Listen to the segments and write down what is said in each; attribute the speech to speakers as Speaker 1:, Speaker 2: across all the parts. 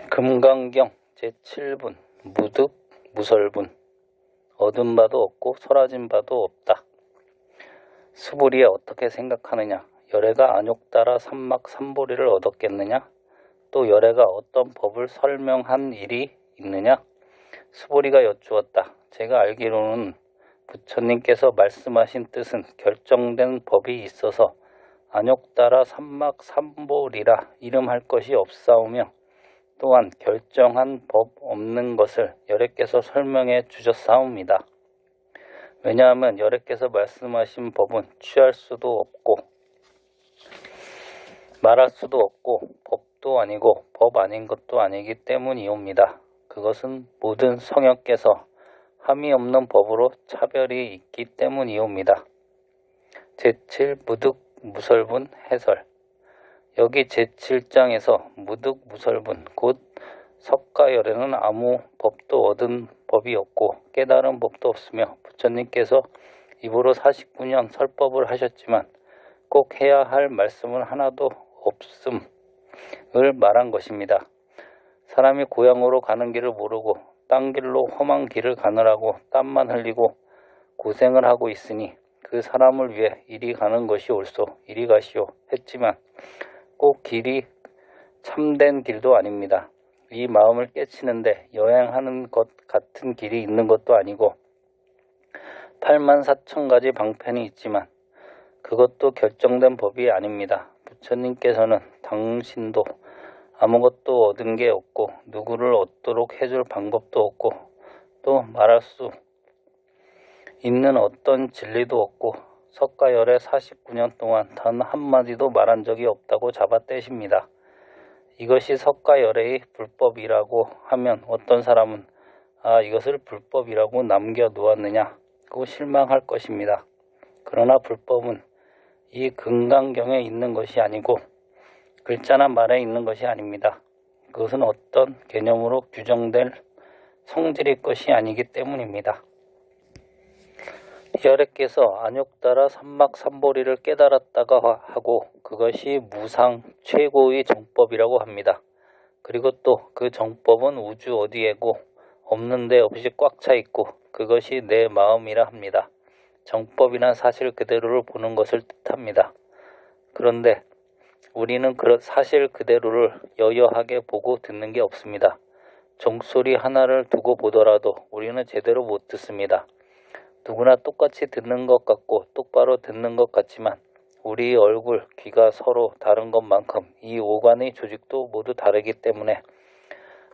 Speaker 1: 금강경 제7분 무득 무설분 얻은 바도 없고 설아진 바도 없다. 수불이에 어떻게 생각하느냐? 열애가 안욕 따라 삼막삼보리를 얻었겠느냐? 또 열애가 어떤 법을 설명한 일이 있느냐? 수보리가 여쭈었다. 제가 알기로는 부처님께서 말씀하신 뜻은 결정된 법이 있어서 안욕 따라 삼막삼보리라 이름할 것이 없사오며 또한 결정한 법 없는 것을 열애께서 설명해 주셨사옵니다. 왜냐하면 열애께서 말씀하신 법은 취할 수도 없고 말할 수도 없고 법도 아니고 법 아닌 것도 아니기 때문이옵니다. 그것은 모든 성역께서 함이 없는 법으로 차별이 있기 때문이옵니다. 제7 무득 무설분 해설. 여기 제7장에서 무득 무설분 곧 석가열애는 아무 법도 얻은 법이 없고 깨달은 법도 없으며 부처님께서 입으로 49년 설법을 하셨지만 꼭 해야 할 말씀은 하나도 없음을 말한 것입니다. 사람이 고향으로 가는 길을 모르고 딴 길로 험한 길을 가느라고 땀만 흘리고 고생을 하고 있으니 그 사람을 위해 이리 가는 것이 옳소 이리 가시오 했지만 꼭 길이 참된 길도 아닙니다. 이 마음을 깨치는데 여행하는 것 같은 길이 있는 것도 아니고 84,000가지 방편이 있지만 그것도 결정된 법이 아닙니다. 부처님께서는 당신도 아무것도 얻은 게 없고 누구를 얻도록 해줄 방법도 없고 또 말할 수 있는 어떤 진리도 없고 석가열애 49년 동안 단 한마디도 말한 적이 없다고 잡아떼십니다. 이것이 석가열애의 불법이라고 하면 어떤 사람은 이것을 불법이라고 남겨놓았느냐고 실망할 것입니다. 그러나 불법은 이 금강경에 있는 것이 아니고 글자나 말에 있는 것이 아닙니다. 그것은 어떤 개념으로 규정될 성질의 것이 아니기 때문입니다. 열애께서 안욕 따라 삼막삼보리를 깨달았다가 하고 그것이 무상 최고의 정법이라고 합니다. 그리고 또 그 정법은 우주 어디에고 없는 데 없이 꽉 차 있고 그것이 내 마음이라 합니다. 정법이란 사실 그대로를 보는 것을 뜻합니다. 그런데 우리는 그 사실 그대로를 여여하게 보고 듣는 게 없습니다. 종소리 하나를 두고 보더라도 우리는 제대로 못 듣습니다. 누구나 똑같이 듣는 것 같고 똑바로 듣는 것 같지만 우리 얼굴, 귀가 서로 다른 것만큼 이 오관의 조직도 모두 다르기 때문에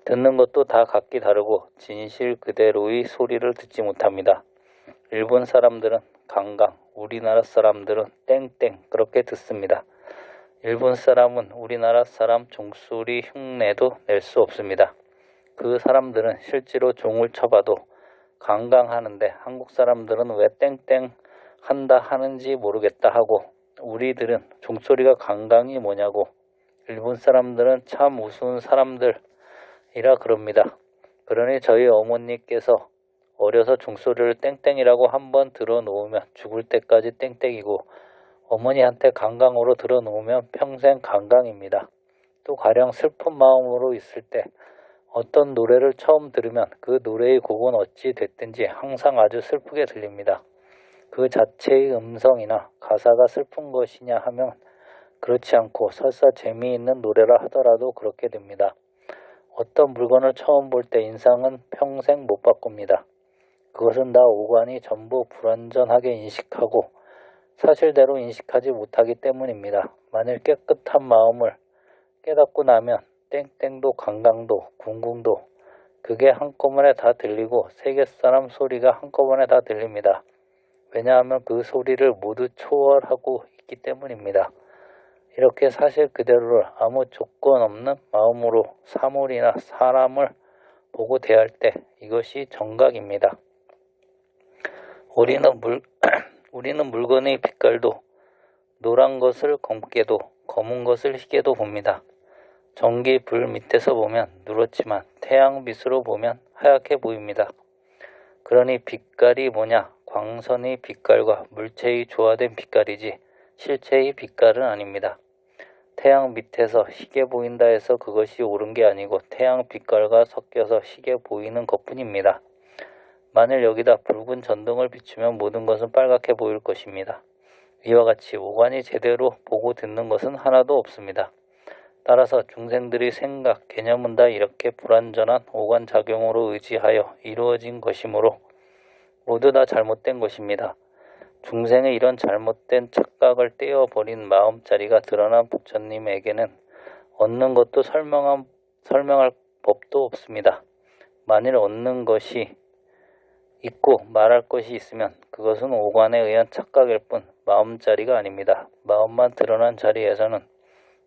Speaker 1: 듣는 것도 다 각기 다르고 진실 그대로의 소리를 듣지 못합니다. 일본 사람들은 강강, 우리나라 사람들은 땡땡 그렇게 듣습니다. 일본 사람은 우리나라 사람 종소리 흉내도 낼 수 없습니다. 그 사람들은 실제로 종을 쳐봐도 강강하는데 한국 사람들은 왜 땡땡 한다 하는지 모르겠다 하고 우리들은 종소리가 강강이 뭐냐고 일본 사람들은 참 우스운 사람들이라 그럽니다. 그러니 저희 어머니께서 어려서 종소리를 땡땡이라고 한번 들어놓으면 죽을 때까지 땡땡이고 어머니한테 강강으로 들어놓으면 평생 강강입니다. 또 가령 슬픈 마음으로 있을 때 어떤 노래를 처음 들으면 그 노래의 곡은 어찌 됐든지 항상 아주 슬프게 들립니다. 그 자체의 음성이나 가사가 슬픈 것이냐 하면 그렇지 않고 설사 재미있는 노래라 하더라도 그렇게 됩니다. 어떤 물건을 처음 볼 때 인상은 평생 못 바꿉니다. 그것은 다 오관이 전부 불완전하게 인식하고 사실대로 인식하지 못하기 때문입니다. 만일 깨끗한 마음을 깨닫고 나면 땡땡도 강강도 궁궁도 그게 한꺼번에 다 들리고 세계 사람 소리가 한꺼번에 다 들립니다. 왜냐하면 그 소리를 모두 초월하고 있기 때문입니다. 이렇게 사실 그대로를 아무 조건 없는 마음으로 사물이나 사람을 보고 대할 때 이것이 정각입니다. 우리는 물건의 빛깔도 노란 것을 검게도 검은 것을 희게도 봅니다. 전기 불 밑에서 보면 누렇지만 태양빛으로 보면 하얗게 보입니다. 그러니 빛깔이 뭐냐? 광선의 빛깔과 물체의 조화된 빛깔이지 실체의 빛깔은 아닙니다. 태양 밑에서 시계 보인다 해서 그것이 옳은 게 아니고 태양 빛깔과 섞여서 시계 보이는 것뿐입니다. 만일 여기다 붉은 전등을 비추면 모든 것은 빨갛게 보일 것입니다. 이와 같이 오관이 제대로 보고 듣는 것은 하나도 없습니다. 따라서 중생들의 생각, 개념은 다 이렇게 불완전한 오관작용으로 의지하여 이루어진 것이므로 모두 다 잘못된 것입니다. 중생의 이런 잘못된 착각을 떼어버린 마음자리가 드러난 부처님에게는 얻는 것도 설명할 법도 없습니다. 만일 얻는 것이 있고 말할 것이 있으면 그것은 오관에 의한 착각일 뿐 마음자리가 아닙니다. 마음만 드러난 자리에서는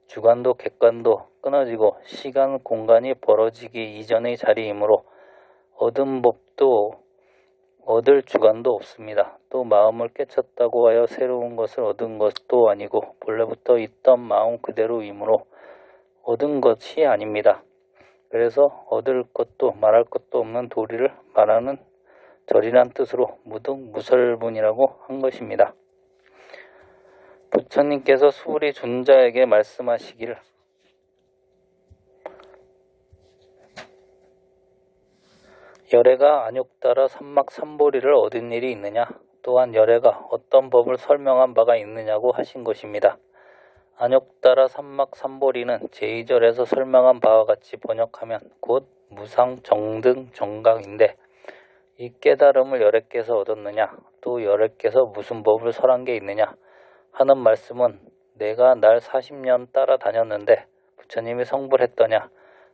Speaker 1: 주관도 객관도 끊어지고 시간, 공간이 벌어지기 이전의 자리이므로 얻은 법도 얻을 주관도 없습니다. 또 마음을 깨쳤다고 하여 새로운 것을 얻은 것도 아니고 본래부터 있던 마음 그대로이므로 얻은 것이 아닙니다. 그래서 얻을 것도 말할 것도 없는 도리를 말하는 절이란 뜻으로 무득무설문이라고 한 것입니다. 부처님께서 수불이 존자에게 말씀하시기를 열애가 안욕 따라 삼막삼보리를 얻은 일이 있느냐? 또한 열애가 어떤 법을 설명한 바가 있느냐고 하신 것입니다. 안욕 따라 삼막삼보리는 제2절에서 설명한 바와 같이 번역하면 곧 무상, 정등, 정각인데 이 깨달음을 열애께서 얻었느냐? 또 열애께서 무슨 법을 설한 게 있느냐? 하는 말씀은 내가 날 40년 따라다녔는데 부처님이 성불했더냐?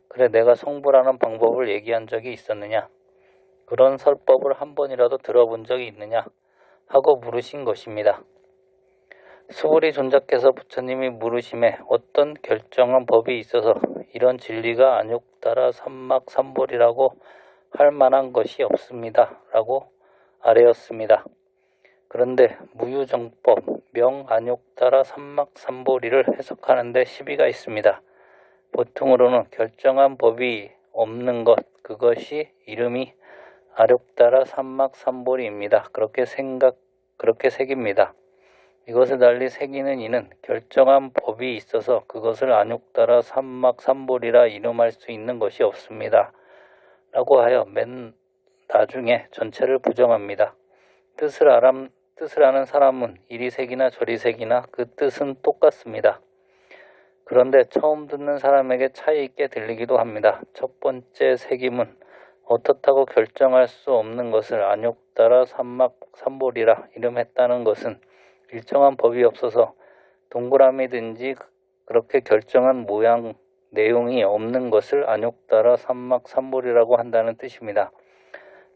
Speaker 1: 그래 내가 성불하는 방법을 얘기한 적이 있었느냐? 그런 설법을 한 번이라도 들어본 적이 있느냐? 하고 물으신 것입니다. 수불이 존자께서 부처님이 물으심에 어떤 결정한 법이 있어서 이런 진리가 안욕 따라 삼막삼보리라고 할 만한 것이 없습니다. 라고 아뢰었습니다. 그런데 무유정법, 명안욕 따라 삼막삼보리를 해석하는 데 시비가 있습니다. 보통으로는 결정한 법이 없는 것, 그것이 이름이 안욕 따라 삼막삼보리입니다. 그렇게 새깁니다. 이것을 달리 새기는 이는 결정한 법이 있어서 그것을 안욕 따라 삼막삼보리라 이름할 수 있는 것이 없습니다. 라고 하여 맨 나중에 전체를 부정합니다. 뜻을 아는 사람은 이리 새기나 저리 새기나 그 뜻은 똑같습니다. 그런데 처음 듣는 사람에게 차이 있게 들리기도 합니다. 첫 번째 새김은 어떻다고 결정할 수 없는 것을 안욕 따라 삼막삼보리라 이름했다는 것은 일정한 법이 없어서 동그라미든지 그렇게 결정한 모양, 내용이 없는 것을 안욕 따라 삼막삼보리라고 한다는 뜻입니다.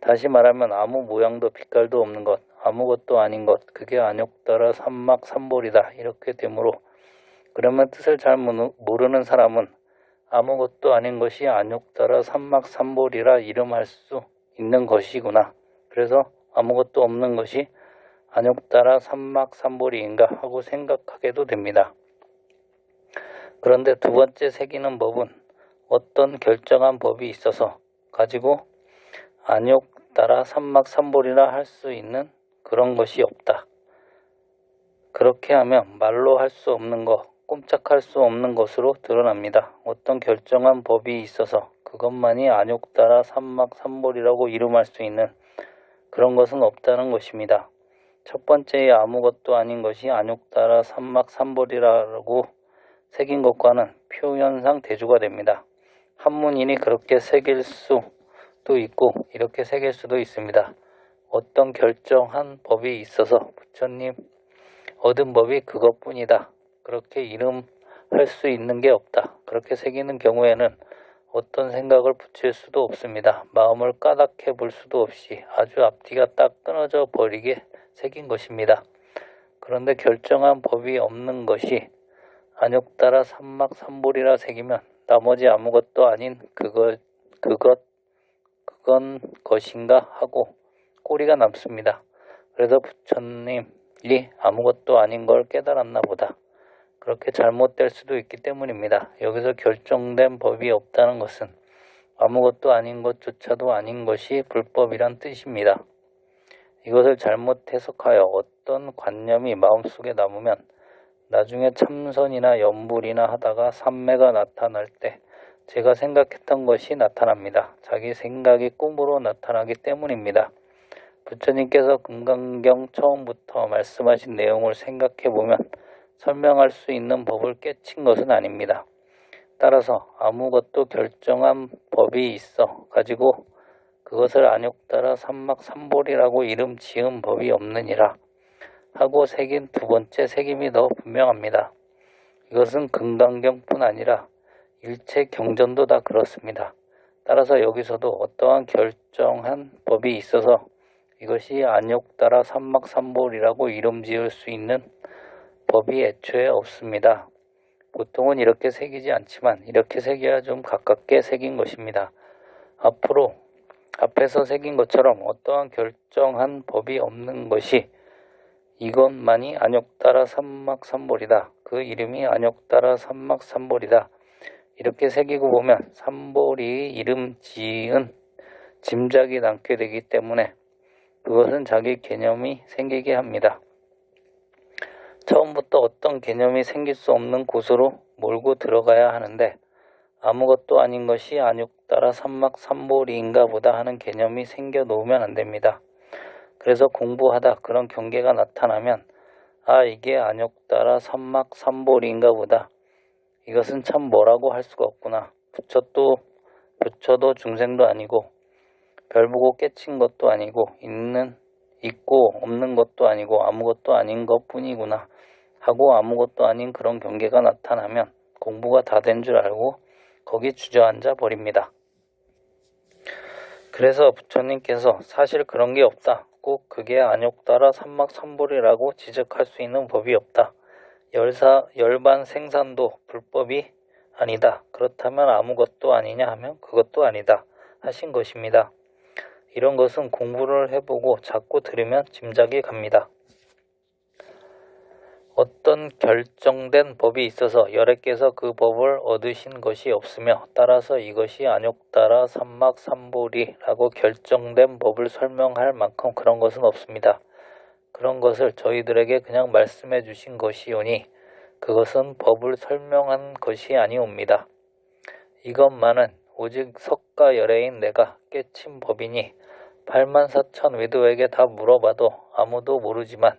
Speaker 1: 다시 말하면 아무 모양도 빛깔도 없는 것, 아무것도 아닌 것, 그게 안욕 따라 삼막삼보리다 이렇게 되므로 그러면 뜻을 잘 모르는 사람은 아무것도 아닌 것이 안욕 따라 삼막삼보리라 이름할 수 있는 것이구나. 그래서 아무것도 없는 것이 안욕 따라 삼막삼보리인가 하고 생각하게도 됩니다. 그런데 두 번째 새기는 법은 어떤 결정한 법이 있어서 가지고 안욕 따라 삼막삼보리라 할 수 있는 그런 것이 없다. 그렇게 하면 말로 할 수 없는 것, 꼼짝할 수 없는 것으로 드러납니다. 어떤 결정한 법이 있어서 그것만이 안욕 따라 삼막삼보리라고 이름할 수 있는 그런 것은 없다는 것입니다. 첫 번째의 아무것도 아닌 것이 안욕 따라 삼막삼보리라고 새긴 것과는 표현상 대조가 됩니다. 한문이니 그렇게 새길 수도 있고 이렇게 새길 수도 있습니다. 어떤 결정한 법이 있어서 부처님 얻은 법이 그것뿐이다. 그렇게 이름할 수 있는 게 없다. 그렇게 새기는 경우에는 어떤 생각을 붙일 수도 없습니다. 마음을 까닭해 볼 수도 없이 아주 앞뒤가 딱 끊어져 버리게 새긴 것입니다. 그런데 결정한 법이 없는 것이 안욕 따라 삼막삼보리라 새기면 나머지 아무것도 아닌 그건 것인가 하고 꼬리가 남습니다. 그래서 부처님이 아무것도 아닌 걸 깨달았나 보다. 그렇게 잘못될 수도 있기 때문입니다. 여기서 결정된 법이 없다는 것은 아무것도 아닌 것조차도 아닌 것이 불법이란 뜻입니다. 이것을 잘못 해석하여 어떤 관념이 마음속에 남으면 나중에 참선이나 염불이나 하다가 삼매가 나타날 때 제가 생각했던 것이 나타납니다. 자기 생각이 꿈으로 나타나기 때문입니다. 부처님께서 금강경 처음부터 말씀하신 내용을 생각해보면 설명할 수 있는 법을 깨친 것은 아닙니다. 따라서 아무것도 결정한 법이 있어 가지고 그것을 안욕따라 삼막삼볼이라고 이름 지은 법이 없느니라 하고 새긴 두 번째 새김이 더 분명합니다. 이것은 금강경뿐 아니라 일체 경전도 다 그렇습니다. 따라서 여기서도 어떠한 결정한 법이 있어서 이것이 안욕따라 삼막삼볼이라고 이름 지을 수 있는 법이 애초에 없습니다. 보통은 이렇게 새기지 않지만 이렇게 새겨야 좀 가깝게 새긴 것입니다. 앞에서 새긴 것처럼 어떠한 결정한 법이 없는 것이 이것만이 안욕따라 삼막삼볼이다. 그 이름이 안욕따라 삼막삼볼이다. 이렇게 새기고 보면 삼볼이 이름 지은 짐작이 남게 되기 때문에 그것은 자기 개념이 생기게 합니다. 처음부터 어떤 개념이 생길 수 없는 곳으로 몰고 들어가야 하는데 아무것도 아닌 것이 안욕따라 삼막삼볼이인가 보다 하는 개념이 생겨 놓으면 안 됩니다. 그래서 공부하다 그런 경계가 나타나면 이게 안욕따라 삼막삼볼인가 보다. 이것은 참 뭐라고 할 수가 없구나. 부처도 중생도 아니고 별 보고 깨친 것도 아니고 있고 없는 것도 아니고 아무것도 아닌 것뿐이구나 하고 아무것도 아닌 그런 경계가 나타나면 공부가 다 된 줄 알고 거기 주저앉아 버립니다. 그래서 부처님께서 사실 그런 게 없다. 꼭 그게 안욕따라 삼막삼볼이라고 지적할 수 있는 법이 없다. 열반 생산도 불법이 아니다. 그렇다면 아무것도 아니냐 하면 그것도 아니다. 하신 것입니다. 이런 것은 공부를 해보고 자꾸 들으면 짐작이 갑니다. 어떤 결정된 법이 있어서 여래께서 그 법을 얻으신 것이 없으며 따라서 이것이 안욕따라 삼막삼볼이라고 결정된 법을 설명할 만큼 그런 것은 없습니다. 그런 것을 저희들에게 그냥 말씀해 주신 것이오니 그것은 법을 설명한 것이 아니옵니다. 이것만은 오직 석가열애인 내가 깨친 법이니 84,000 외도에게 다 물어봐도 아무도 모르지만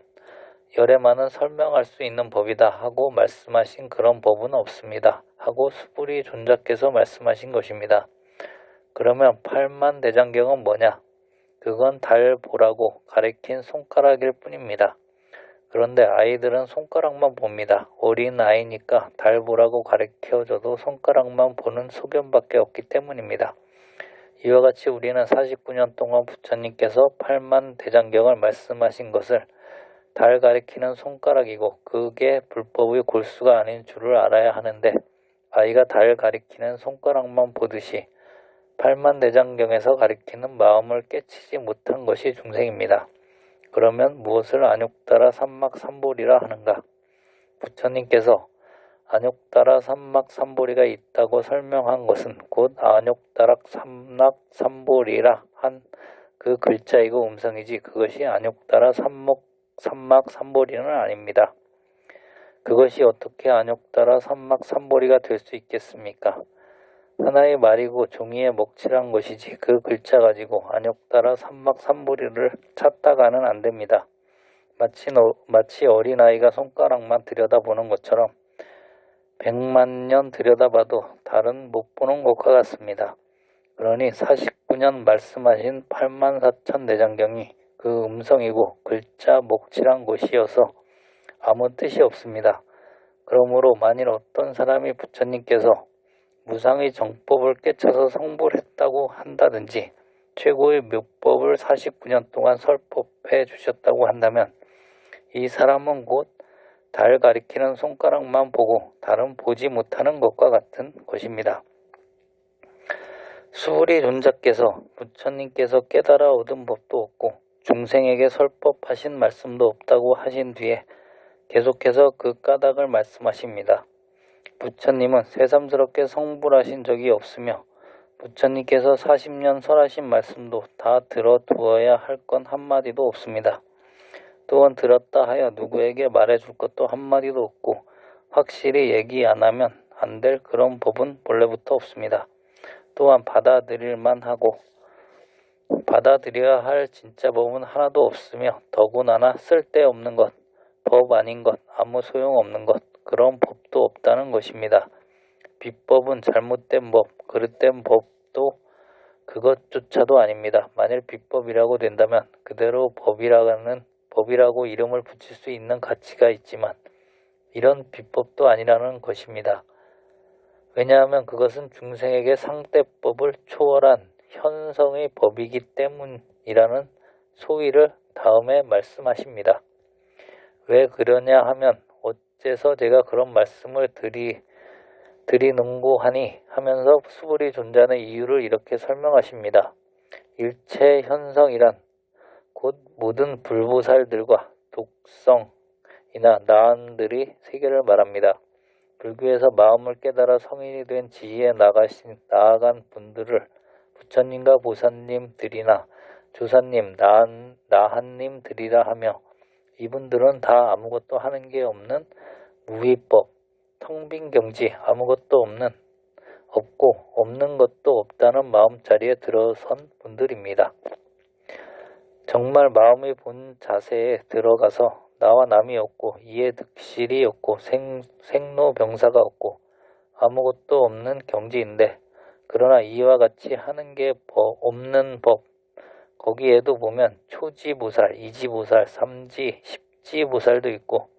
Speaker 1: 열애만은 설명할 수 있는 법이다 하고 말씀하신 그런 법은 없습니다. 하고 수불이 존자께서 말씀하신 것입니다. 그러면 8만대장경은 뭐냐? 그건 달 보라고 가리킨 손가락일 뿐입니다. 그런데 아이들은 손가락만 봅니다. 어린 아이니까 달 보라고 가르쳐줘도 손가락만 보는 소견밖에 없기 때문입니다. 이와 같이 우리는 49년 동안 부처님께서 8만대장경을 말씀하신 것을 달 가리키는 손가락이고 그게 불법의 골수가 아닌 줄을 알아야 하는데 아이가 달 가리키는 손가락만 보듯이 8만대장경에서 가리키는 마음을 깨치지 못한 것이 중생입니다. 그러면 무엇을 안욕따라 삼막삼볼이라 하는가? 부처님께서 안욕따라 삼막삼볼이가 있다고 설명한 것은 곧 안욕따라 삼막삼볼이라 한 그 글자이고 음성이지 그것이 안욕따라 삼막삼볼이는 아닙니다. 그것이 어떻게 안욕따라 삼막삼볼이가 될 수 있겠습니까? 하나의 말이고 종이에 먹칠한 것이지 그 글자 가지고 안욕따라 삼막삼볼이를 찾다가는 안 됩니다. 마치 어린아이가 손가락만 들여다보는 것처럼 100만 년 들여다봐도 달은 못 보는 것과 같습니다. 그러니 49년 말씀하신 84,000대장경이 그 음성이고 글자 먹칠한 곳이어서 아무 뜻이 없습니다. 그러므로 만일 어떤 사람이 부처님께서 무상의 정법을 깨쳐서 성불했다고 한다든지 최고의 묘법을 49년 동안 설법해 주셨다고 한다면 이 사람은 곧 달 가리키는 손가락만 보고 달은 보지 못하는 것과 같은 것입니다. 수불이 존자께서 부처님께서 깨달아 얻은 법도 없고 중생에게 설법하신 말씀도 없다고 하신 뒤에 계속해서 그 까닭을 말씀하십니다. 부처님은 새삼스럽게 성불하신 적이 없으며 부처님께서 40년 설하신 말씀도 다 들어두어야 할 건 한마디도 없습니다. 또한 들었다 하여 누구에게 말해줄 것도 한마디도 없고 확실히 얘기 안 하면 안 될 그런 법은 본래부터 없습니다. 또한 받아들일만 하고 받아들여야 할 진짜 법은 하나도 없으며 더구나나 쓸데없는 것, 법 아닌 것, 아무 소용없는 것, 그런 법도 없다는 것입니다. 비법은 잘못된 법, 그릇된 법도 그것조차도 아닙니다. 만일 비법이라고 된다면 그대로 법이라고 이름을 붙일 수 있는 가치가 있지만 이런 비법도 아니라는 것입니다. 왜냐하면 그것은 중생에게 상대법을 초월한 현성의 법이기 때문이라는 소위를 다음에 말씀하십니다. 왜 그러냐 하면 어째서 제가 그런 말씀을 드리는고 하니 하면서 수불이 존재하는 이유를 이렇게 설명하십니다. 일체 현성이란 곧 모든 불보살들과 독성이나 나한들이 세계를 말합니다. 불교에서 마음을 깨달아 성인이 된 지혜에 나아간 분들을 부처님과 보살님들이나 조사님, 나한님들이라 하며 이분들은 다 아무것도 하는 게 없는 무위법, 텅빈 경지, 아무것도 없고 없는 것도 없다는 마음자리에 들어선 분들입니다. 정말 마음의 본 자세에 들어가서 나와 남이 없고 이해 득실이 없고 생로병사가 없고 아무것도 없는 경지인데 그러나 이와 같이 하는 게 없는 법, 거기에도 보면 초지보살, 이지보살, 삼지, 십지보살도 있고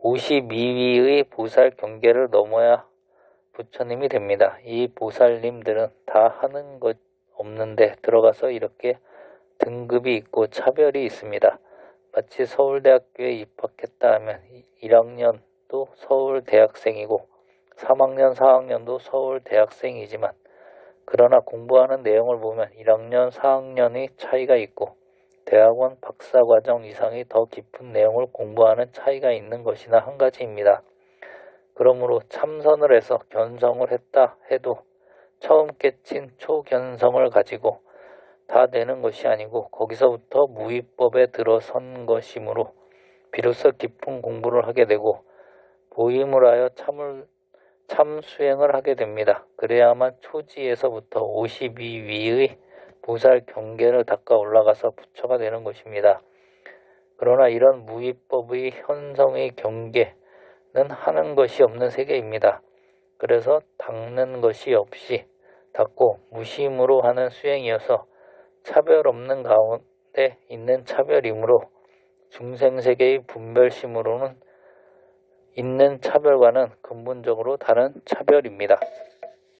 Speaker 1: 52위의 보살 경계를 넘어야 부처님이 됩니다. 이 보살님들은 다 하는 것 없는데 들어가서 이렇게 등급이 있고 차별이 있습니다. 마치 서울대학교에 입학했다 하면 1학년도 서울대학생이고 3학년, 4학년도 서울대학생이지만 그러나 공부하는 내용을 보면 1학년, 4학년의 차이가 있고 대학원 박사과정 이상의 더 깊은 내용을 공부하는 차이가 있는 것이나 한 가지입니다. 그러므로 참선을 해서 견성을 했다 해도 처음 깨친 초견성을 가지고 다 되는 것이 아니고 거기서부터 무위법에 들어선 것이므로 비로소 깊은 공부를 하게 되고 보임을 하여 참 수행을 하게 됩니다. 그래야만 초지에서부터 52위의 보살 경계를 닦아 올라가서 부처가 되는 것입니다. 그러나 이런 무위법의 현성의 경계는 하는 것이 없는 세계입니다. 그래서 닦는 것이 없이 닦고 무심으로 하는 수행이어서 차별 없는 가운데 있는 차별이므로 중생세계의 분별심으로는 있는 차별과는 근본적으로 다른 차별입니다.